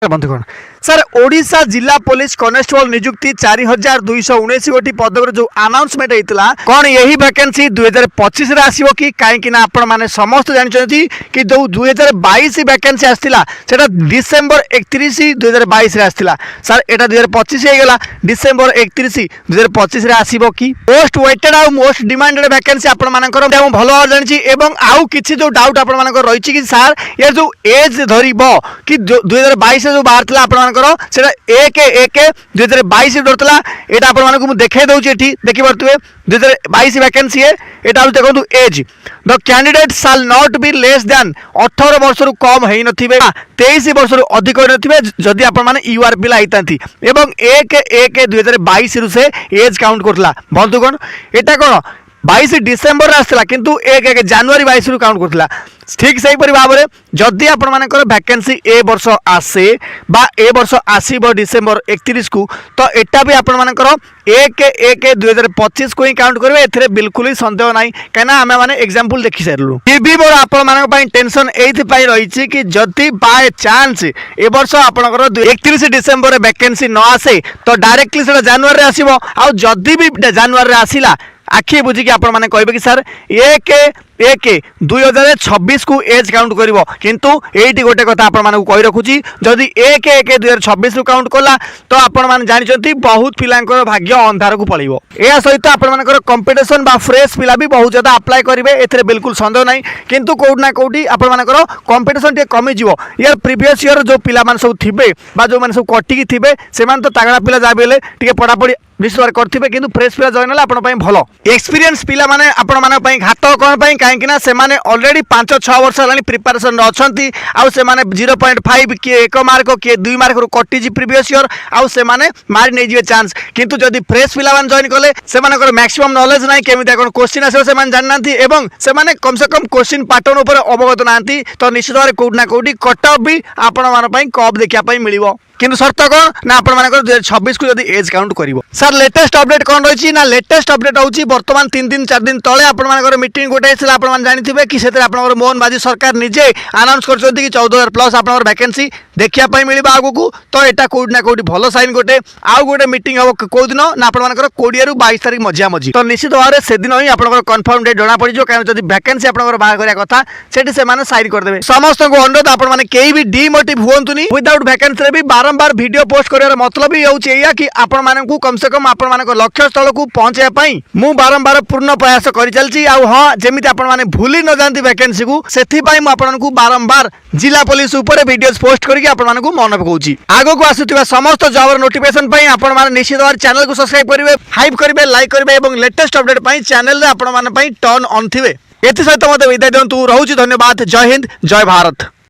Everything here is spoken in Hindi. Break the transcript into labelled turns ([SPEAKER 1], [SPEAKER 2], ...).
[SPEAKER 1] बंधुगण सर ओडिशा जिला पुलिस कनेस्टेबल नियुक्ति 4219 गोटी पद जो अनाउंसमेंट होता कौन यही वैकेंसी 2025 आसो कि कहीं आपण मैंने समस्त जानते कि जो 2022 वैकेंसी आसाला से डिसेम्बर 31 2022 आसाला सर यहाँ 2025 होगा डिसेम्बर 31 2025 आसो कि मोस्ट वेटेड आउ मोस्ट डिमांडेड वैकेंसी आपर भल भाव जानी आउ कि जो डाउट आप रही कि सर ये जो एज धर कि 2022 जो बाहर आपंकर एक एक 2022 डरता यहाँ आपको देखे दूसरी देखी पारे 2022 वैकेंसी है यहाँ देखो एज द कैंडिडेट साल नॉट बी लेस दैन 18 वर्ष रु कम हो न 23 वर्ष रु अधिक हो न जदि आप यूआर पिला होता एवं 1/1/2022 रु से एज काउंट करता बंधुगण यहाँ कौन 22 डिसेम्बर आसला किंतु 1 जनवरी 22 रु काउंट करता ठीक से भाव में जदि आपर वैकेंसी ए वर्ष आसे बा ए वर्ष आसब डिसेम्बर 31 को तो यहाँ भी आपर 1/1/2025 को ही काउंट करेंगे ए बिल्कुल ही सन्देह ना कहीं आम मैंने एग्जांपल देखी सारू फिर भी मोर आपण टेंशन ये रही कि जदि बाय चांस ए वर्ष आपंकर 31 डिसेम्बर वैकेंसी न आसे तो डायरेक्टली से जनवरी आसो आ जदि भी जनवरी आसला आखि बुझिकी आपण मैंने कहे कि सर 1/1/2026 को एज काउंट कर किंतु ये गोटे कथा आपको कही रखुची जदि 1/1/2026 रु काउंट कला तो आपण मैंने जानते बहुत पिलांकर भाग्य अंधार को पड़ो या सहित आपर कंपिटिशन बा फ्रेश पिला भी बहुत ज्यादा अप्लाई करेंगे ए बिल्कुल सन्देह ना किंतु कौट ना कौटी आपर कंपिटिशन टे कमिज यार प्रीवियस ईयर जो पिला सब थे जो मैंने सब कटिकी थे से तो तगड़ा पिला जहाँ भी टे पढ़ापढ़ी विश्वास करेंगे कि फ्रेश पिला जॉइन है भल एक्सपीरियंस पिला माने आपण माने घात कौन कहीं से ऑलरेडी 5-6 वर्ष है प्रिपेरेसन अच्छा आउ से 0.5 किए 1 मार्क किए 2 मार्क रू कटिजी प्रीवियस ईयर आउ से मारी नहीं जाए चांस किंतु जदि फ्रेश पिला जॉइन कले से मैक्सिमम नॉलेज ना केमी कौन क्वेश्चन आसो से जानना से कम से कम क्वेश्चन पैटर्न उपर अवगत ना तो निश्चित भाव कौट ना कौटी कट ऑफ भी आपण कप देखापी मिल किंतु शर्त कौन ना आप 2026 को जब एज काउंट कर सर लेटेस्ट अपडेट कौन रही ना लेटेस्ट अपडेट होची बर्तमान 3 4 दिन तले आपर मीटिंग गोटे आप जानते कि मोहन बाजी सरकार निजे अनाउंस कर 14,000 प्लस आप वैकेंसी देखापी मिल आग को तो यहाँ कौट ना कौटी भल साइन गोटे आउ गोटे मीटिंग हम कौ दिन ना आप 20 ରୁ 22 तारीख मझिया मझी तो निश्चित भाव में से दिन ही आप कन्फर्म डेट जना पड़ कहीं जब वैकेंसी आप बाहर करने कथा से साइन करदे समस्त को अनुरोध आपने कहीं भी डिमोटिव हूँ विदाउट वैकेंसी भी बारंबार वीडियो पोस्ट कर मतलब ही होगा कि आपण मानू कम से कम आपण लक्ष्य स्थल को पहुंचाई मु बारंबार पूर्ण प्रयास कर चलती हाँ जमी आपने भूली न जाती वैकेंसी को से आपको बारंबार जिला पुलिस उपर वीडियो पोस्ट करके आपको मन पकाऊँ आग को आसुवा समस्त जॉब नोटिफिकेशन आप निश्चित भाव चैनल को सब्सक्राइब करेंगे हाइप करेंगे लाइक करेंगे और लेटेस्ट अपडेट चैनल आपण टर्न ऑन थे ये सहित मत विदाय दिंतु रोचे धन्यवाद जय हिंद जय भारत।